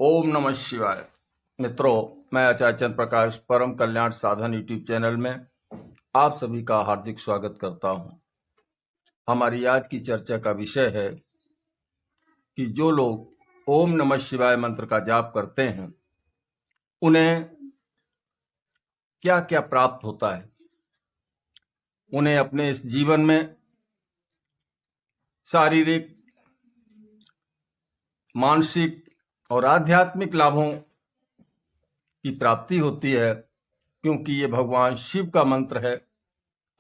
ओम नमः शिवाय। मित्रों, मैं आचार्य चंद्र प्रकाश परम कल्याण साधन यूट्यूब चैनल में आप सभी का हार्दिक स्वागत करता हूं। हमारी आज की चर्चा का विषय है कि जो लोग ओम नमः शिवाय मंत्र का जाप करते हैं उन्हें क्या क्या प्राप्त होता है। उन्हें अपने इस जीवन में शारीरिक, मानसिक और आध्यात्मिक लाभों की प्राप्ति होती है, क्योंकि ये भगवान शिव का मंत्र है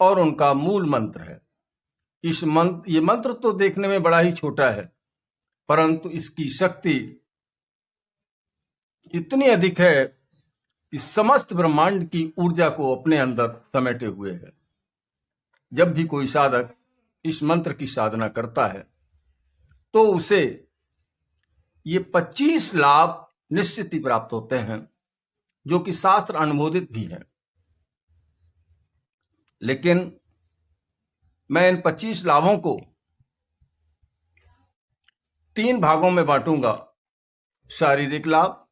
और उनका मूल मंत्र है। ये मंत्र तो देखने में बड़ा ही छोटा है, परंतु इसकी शक्ति इतनी अधिक है कि समस्त ब्रह्मांड की ऊर्जा को अपने अंदर समेटे हुए है। जब भी कोई साधक इस मंत्र की साधना करता है तो उसे ये 25 लाभ निश्चित ही प्राप्त होते हैं, जो कि शास्त्र अनुमोदित भी है। लेकिन मैं इन 25 लाभों को 3 भागों में बांटूंगा: शारीरिक लाभ,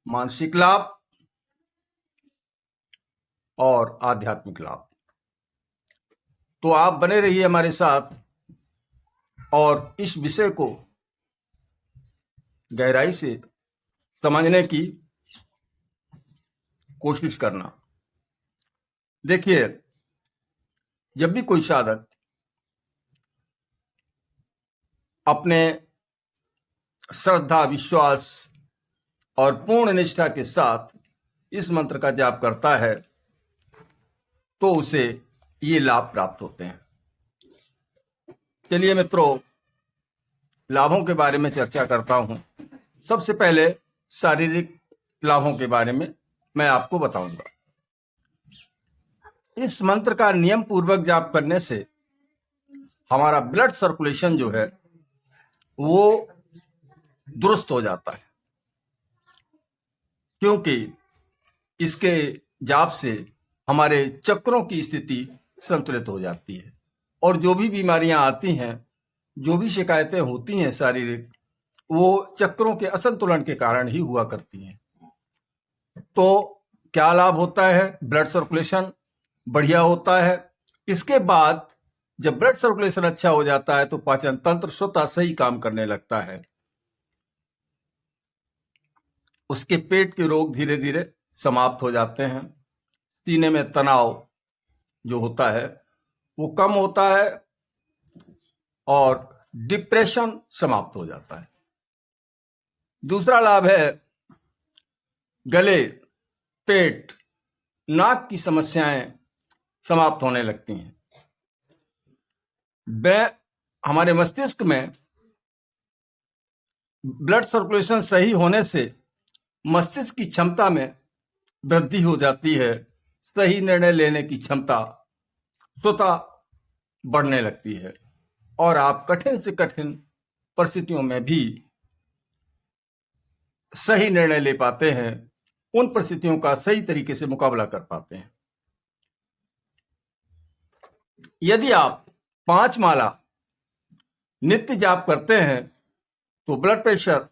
मानसिक लाभ और आध्यात्मिक लाभ। तो आप बने रहिए हमारे साथ और इस विषय को गहराई से समझने की कोशिश करना। देखिए, जब भी कोई साधक अपने श्रद्धा, विश्वास और पूर्ण निष्ठा के साथ इस मंत्र का जाप करता है तो उसे ये लाभ प्राप्त होते हैं। चलिए मित्रों, लाभों के बारे में चर्चा करता हूं। सबसे पहले शारीरिक लाभों के बारे में मैं आपको बताऊंगा। इस मंत्र का नियम पूर्वक जाप करने से हमारा ब्लड सर्कुलेशन जो है वो दुरुस्त हो जाता है, क्योंकि इसके जाप से हमारे चक्रों की स्थिति संतुलित हो जाती है और जो भी बीमारियां आती हैं, जो भी शिकायतें होती हैं शारीरिक, वो चक्रों के असंतुलन के कारण ही हुआ करती हैं। तो क्या लाभ होता है? ब्लड सर्कुलेशन बढ़िया होता है। इसके बाद जब ब्लड सर्कुलेशन अच्छा हो जाता है तो पाचन तंत्र स्वतः सही काम करने लगता है। उसके पेट के रोग धीरे धीरे समाप्त हो जाते हैं। सीने में तनाव जो होता है वो कम होता है और डिप्रेशन समाप्त हो जाता है। दूसरा लाभ है गले, पेट, नाक की समस्याएं समाप्त होने लगती हैं। हमारे मस्तिष्क में ब्लड सर्कुलेशन सही होने से मस्तिष्क की क्षमता में वृद्धि हो जाती है। सही निर्णय लेने की क्षमता स्वतः बढ़ने लगती है और आप कठिन से कठिन परिस्थितियों में भी सही निर्णय ले पाते हैं। उन परिस्थितियों का सही तरीके से मुकाबला कर पाते हैं। यदि आप 5 माला नित्य जाप करते हैं तो ब्लड प्रेशर,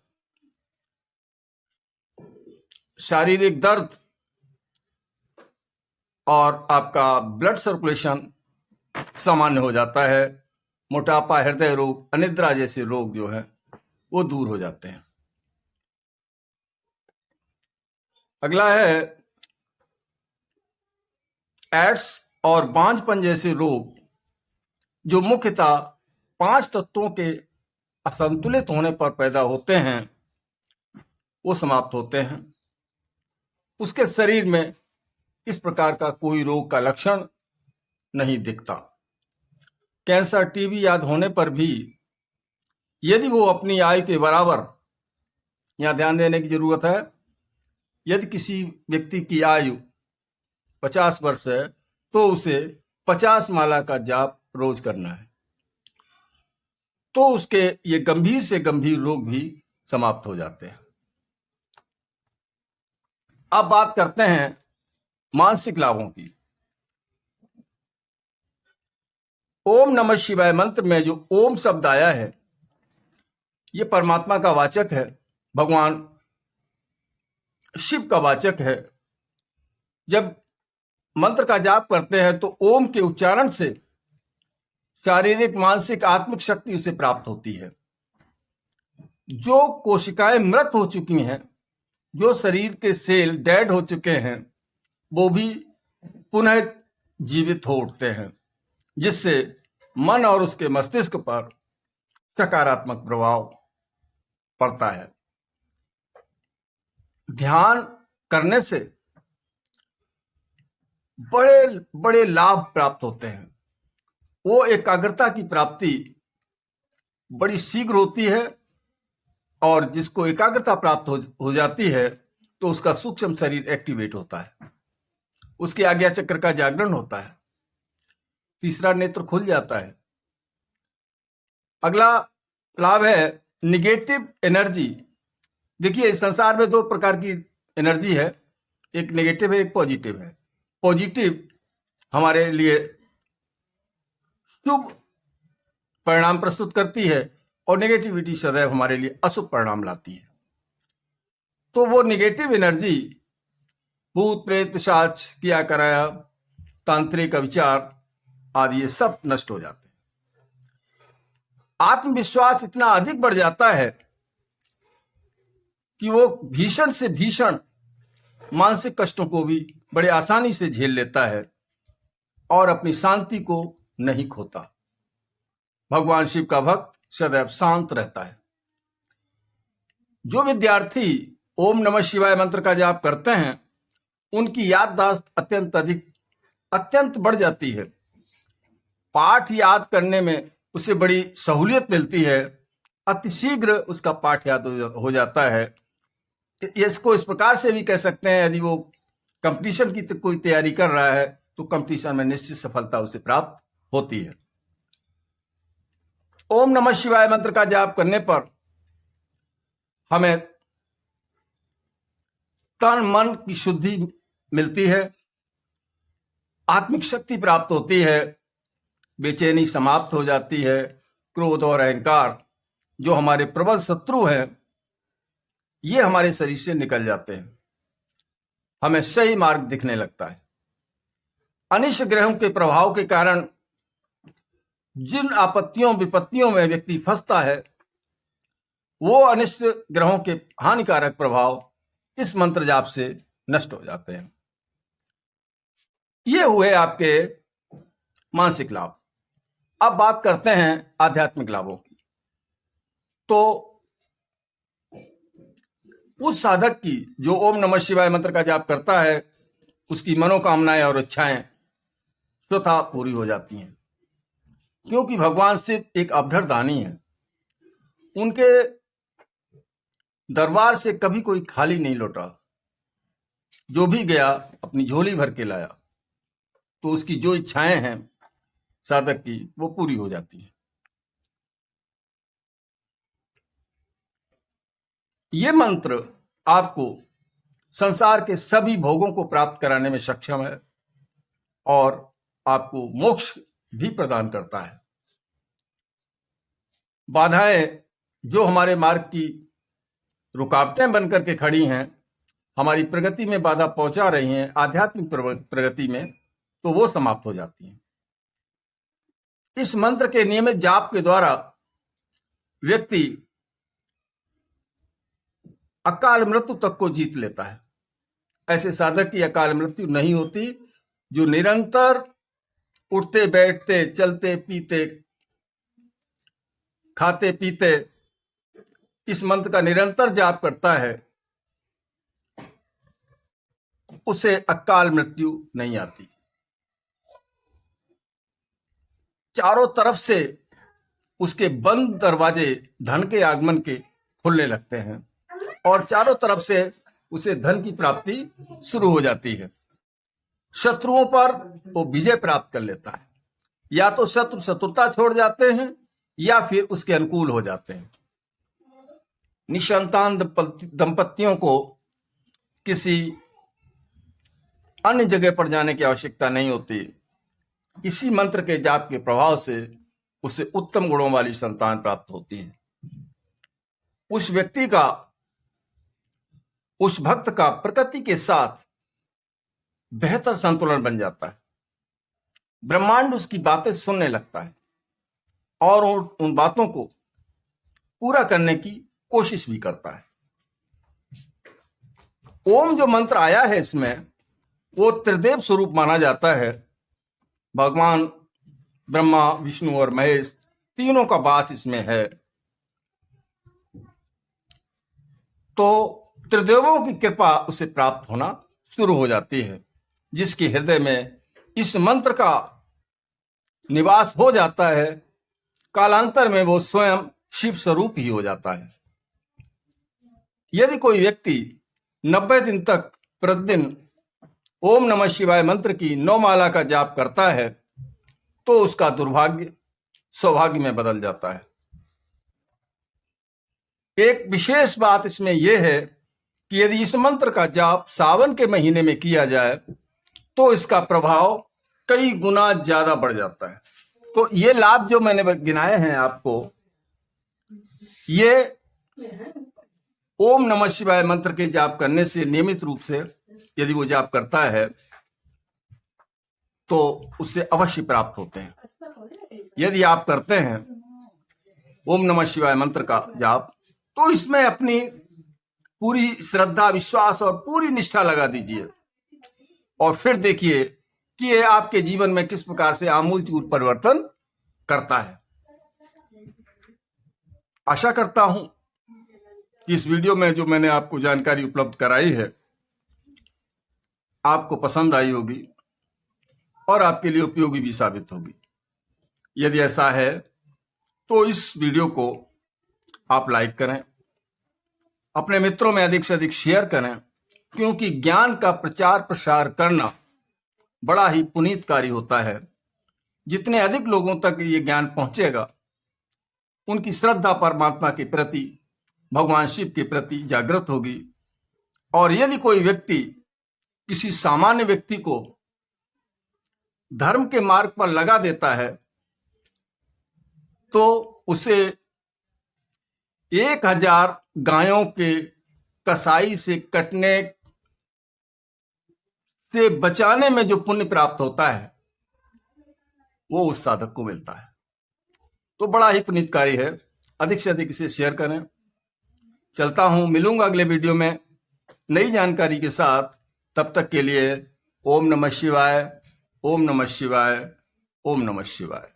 शारीरिक दर्द और आपका ब्लड सर्कुलेशन सामान्य हो जाता है। मोटापा, हृदय रोग, अनिद्रा जैसे रोग जो हैं वो दूर हो जाते हैं। अगला है एड्स और बांझपन जैसे रोग, जो मुख्यतः 5 तत्वों के असंतुलित होने पर पैदा होते हैं, वो समाप्त होते हैं। उसके शरीर में इस प्रकार का कोई रोग का लक्षण नहीं दिखता। कैंसर, टीबी आदि होने पर भी यदि वो अपनी आयु के बराबर, यहां ध्यान देने की जरूरत है, यदि किसी व्यक्ति की आयु 50 वर्ष है तो उसे 50 माला का जाप रोज करना है, तो उसके ये गंभीर से गंभीर रोग भी समाप्त हो जाते हैं। अब बात करते हैं मानसिक लाभों की। ओम नमः शिवाय मंत्र में जो ओम शब्द आया है, ये परमात्मा का वाचक है भगवान शिव का वाचक है। जब मंत्र का जाप करते हैं तो ओम के उच्चारण से शारीरिक, मानसिक, आत्मिक शक्ति उसे प्राप्त होती है। जो कोशिकाएं मृत हो चुकी हैं, जो शरीर के सेल डेड हो चुके हैं, वो भी पुनः जीवित हो उठते हैं, जिससे मन और उसके मस्तिष्क पर सकारात्मक प्रभाव पड़ता है। ध्यान करने से बड़े बड़े लाभ प्राप्त होते हैं। वो एकाग्रता की प्राप्ति बड़ी शीघ्र होती है, और जिसको एकाग्रता प्राप्त हो जाती है तो उसका सूक्ष्म शरीर एक्टिवेट होता है, उसके आज्ञा चक्र का जागरण होता है, तीसरा नेत्र खुल जाता है। अगला लाभ है निगेटिव एनर्जी। देखिए, इस संसार में दो प्रकार की एनर्जी है, एक नेगेटिव है, एक पॉजिटिव है। पॉजिटिव हमारे लिए शुभ परिणाम प्रस्तुत करती है और नेगेटिविटी सदैव हमारे लिए अशुभ परिणाम लाती है। तो वो नेगेटिव एनर्जी, भूत प्रेत पिशाच, किया कराया, तांत्रिक विचार आदि, ये सब नष्ट हो जाते हैं। आत्मविश्वास इतना अधिक बढ़ जाता है कि वो भीषण से भीषण मानसिक कष्टों को भी बड़े आसानी से झेल लेता है और अपनी शांति को नहीं खोता। भगवान शिव का भक्त सदैव शांत रहता है। जो विद्यार्थी ओम नमः शिवाय मंत्र का जाप करते हैं, उनकी याददाश्त अत्यंत बढ़ जाती है। पाठ याद करने में उसे बड़ी सहूलियत मिलती है, अतिशीघ्र उसका पाठ याद हो जाता है। इसको इस प्रकार से भी कह सकते हैं, यदि वो कंपटीशन की कोई तैयारी कर रहा है तो कंपटीशन में निश्चित सफलता उसे प्राप्त होती है। ओम नमः शिवाय मंत्र का जाप करने पर हमें तन मन की शुद्धि मिलती है, आत्मिक शक्ति प्राप्त होती है, बेचैनी समाप्त हो जाती है, क्रोध और अहंकार जो हमारे प्रबल शत्रु हैं, ये हमारे शरीर से निकल जाते हैं, हमें सही मार्ग दिखने लगता है। अनिष्ट ग्रहों के प्रभाव के कारण जिन आपत्तियों विपत्तियों में व्यक्ति फंसता है, वो अनिष्ट ग्रहों के हानिकारक प्रभाव इस मंत्र जाप से नष्ट हो जाते हैं। ये हुए आपके मानसिक लाभ। अब बात करते हैं आध्यात्मिक लाभों की। तो उस साधक की जो ओम नमः शिवाय मंत्र का जाप करता है, उसकी मनोकामनाएं और इच्छाएं स्वतः पूरी हो जाती हैं, क्योंकि भगवान शिव एक अवधर दानी है। उनके दरबार से कभी कोई खाली नहीं लौटा। जो भी गया अपनी झोली भर के लाया, तो उसकी जो इच्छाएं हैं साधक की, वो पूरी हो जाती हैं। ये मंत्र आपको संसार के सभी भोगों को प्राप्त कराने में सक्षम है और आपको मोक्ष भी प्रदान करता है। बाधाएं जो हमारे मार्ग की रुकावटें बनकर के खड़ी हैं, हमारी प्रगति में बाधा पहुंचा रही हैं, आध्यात्मिक प्रगति में, तो वो समाप्त हो जाती हैं। इस मंत्र के नियमित जाप के द्वारा व्यक्ति अकाल मृत्यु तक को जीत लेता है। ऐसे साधक की अकाल मृत्यु नहीं होती जो निरंतर उठते बैठते, चलते पीते, खाते पीते इस मंत्र का निरंतर जाप करता है, उसे अकाल मृत्यु नहीं आती। चारों तरफ से उसके बंद दरवाजे धन के आगमन के खुलने लगते हैं और चारों तरफ से उसे धन की प्राप्ति शुरू हो जाती है। शत्रुओं पर वो विजय प्राप्त कर लेता है। या तो शत्रु शत्रुता छोड़ जाते हैं या फिर उसके अनुकूल हो जाते हैं। निसंतान दंपतियों को किसी अन्य जगह पर जाने की आवश्यकता नहीं होती। इसी मंत्र के जाप के प्रभाव से उसे उत्तम गुणों वाली संतान प्राप्त होती है। उस व्यक्ति का उस भक्त का प्रकृति के साथ बेहतर संतुलन बन जाता है। ब्रह्मांड उसकी बातें सुनने लगता है और उन बातों को पूरा करने की कोशिश भी करता है। ओम जो मंत्र आया है इसमें, वो त्रिदेव स्वरूप माना जाता है। भगवान ब्रह्मा, विष्णु और महेश तीनों का वास इसमें है। तो त्रिदेवों की कृपा उसे प्राप्त होना शुरू हो जाती है। जिसके हृदय में इस मंत्र का निवास हो जाता है, कालांतर में वो स्वयं शिव स्वरूप ही हो जाता है। यदि कोई व्यक्ति 90 दिन तक प्रतिदिन ओम नमः शिवाय मंत्र की 9 माला का जाप करता है तो उसका दुर्भाग्य सौभाग्य में बदल जाता है। एक विशेष बात इसमें यह है कि यदि इस मंत्र का जाप सावन के महीने में किया जाए तो इसका प्रभाव कई गुना ज्यादा बढ़ जाता है। तो ये लाभ जो मैंने गिनाए हैं आपको, ये ओम नमः शिवाय मंत्र के जाप करने से नियमित रूप से यदि वो जाप करता है तो उससे अवश्य प्राप्त होते हैं। यदि आप करते हैं ओम नमः शिवाय मंत्र का जाप तो इसमें अपनी पूरी श्रद्धा, विश्वास और पूरी निष्ठा लगा दीजिए और फिर देखिए कि ये आपके जीवन में किस प्रकार से आमूलचूल परिवर्तन करता है। आशा करता हूं कि इस वीडियो में जो मैंने आपको जानकारी उपलब्ध कराई है आपको पसंद आई होगी और आपके लिए उपयोगी भी साबित होगी। यदि ऐसा है तो इस वीडियो को आप लाइक करें, अपने मित्रों में अधिक से अधिक शेयर करें, क्योंकि ज्ञान का प्रचार प्रसार करना बड़ा ही पुनीत कार्य होता है। जितने अधिक लोगों तक ये ज्ञान पहुंचेगा उनकी श्रद्धा परमात्मा के प्रति, भगवान शिव के प्रति जागृत होगी। और यदि कोई व्यक्ति किसी सामान्य व्यक्ति को धर्म के मार्ग पर लगा देता है तो उसे 1000 गायों के कसाई से कटने से बचाने में जो पुण्य प्राप्त होता है वो उस साधक को मिलता है। तो बड़ा ही पुनीत कार्य है। अधिक से अधिक इसे शेयर करें। चलता हूं, मिलूंगा अगले वीडियो में नई जानकारी के साथ। तब तक के लिए ओम नमः शिवाय, ओम नमः शिवाय, ओम नमः शिवाय।